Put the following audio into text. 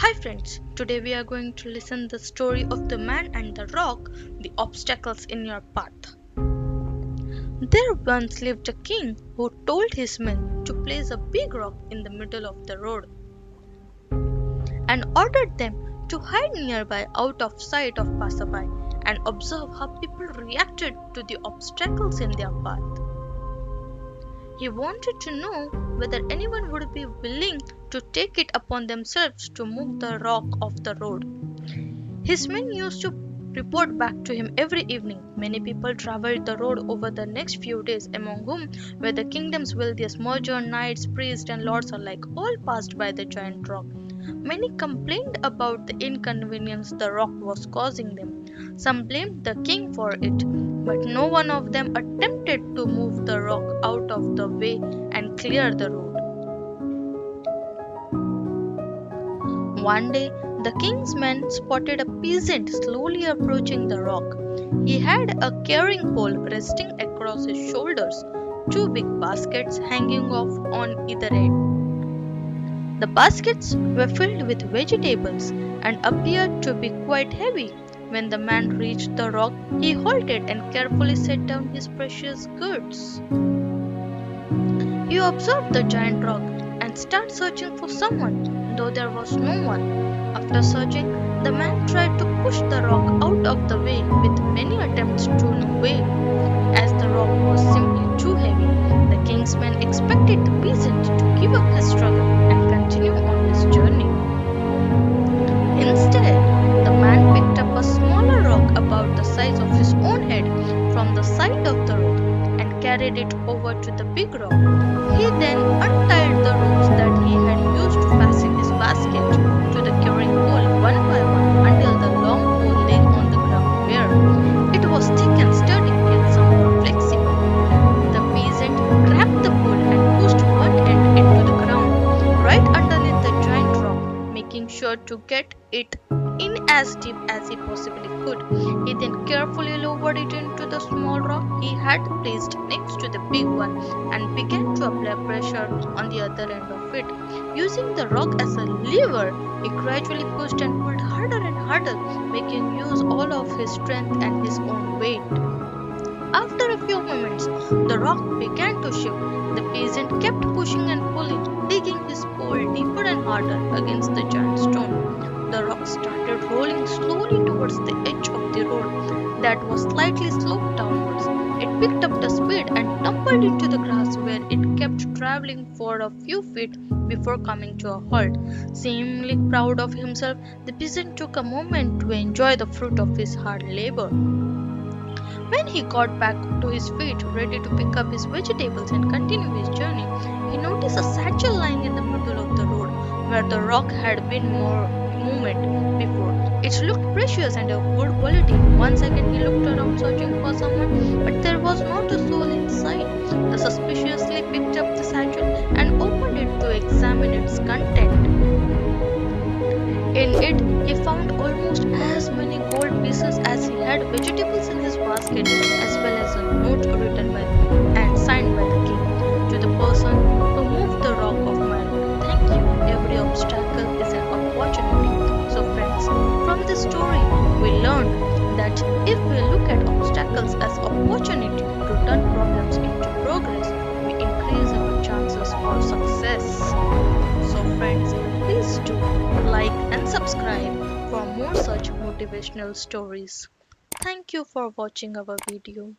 Hi friends, today we are going to listen the story of the man and the rock, the obstacles in your path. There once lived a king who told his men to place a big rock in the middle of the road and ordered them to hide nearby out of sight of passerby and observe how people reacted to the obstacles in their path. He wanted to know whether anyone would be willing to take it upon themselves to move the rock off the road. His men used to report back to him every evening. Many people traveled the road over the next few days, among whom were the kingdom's wealthiest merchants, knights, priests, and lords alike. All passed by the giant rock. Many complained about the inconvenience the rock was causing them. Some blamed the king for it, but no one of them attempted to move the rock out of the way and clear the road. One day, the king's men spotted a peasant slowly approaching the rock. He had a carrying pole resting across his shoulders, two big baskets hanging off on either end. The baskets were filled with vegetables and appeared to be quite heavy. When the man reached the rock, he halted and carefully set down his precious goods. He observed the giant rock and started searching for someone, though there was no one. After searching, the man tried to push the rock out of the way with many attempts to no avail, as the rock was simply too heavy. The king's men expected the peasant to give up his struggle and continue on his journey. Instead, the man picked up a smaller rock about the size of his own head from the side of the road and carried it over to the big rock. He then untied the ropes that he had used to fasten his basket to the carrying pole one by one until the long pole lay on the ground bare. It was thick and sturdy, yet somewhat flexible. The peasant grabbed the pole and pushed one end into the ground, right underneath the giant rock, making sure to get it in as deep as he possibly could. He then carefully lowered it into the small rock he had placed next to the big one and began to apply pressure on the other end of it. Using the rock as a lever, he gradually pushed and pulled harder and harder, making use all of his strength and his own weight. After a few moments, the rock began to shift. The peasant kept pushing and pulling, digging his pole deeper and harder against the giant stone. The rock started rolling slowly towards the edge of the road that was slightly sloped downwards. It picked up the speed and tumbled into the grass where it kept traveling for a few feet before coming to a halt. Seemingly proud of himself, the peasant took a moment to enjoy the fruit of his hard labor. When he got back to his feet, ready to pick up his vegetables and continue his journey, he noticed a satchel lying in the middle of the road where the rock had been more movement before. It looked precious and of good quality. 1 second he looked around searching for someone, but there was not a soul in sight. He suspiciously picked up the satchel and opened it to examine its content. In it, he found almost as many gold pieces as he had vegetables in his basket, as well as a note written by and signed by the king to the person who moved the rock of my road. Thank you. Every obstacle is an opportunity. So friends, from this story, we learned that if we look at obstacles as opportunity to turn problems into progress, we increase our chances for success. So friends, please do like and subscribe for more such motivational stories. Thank you for watching our video.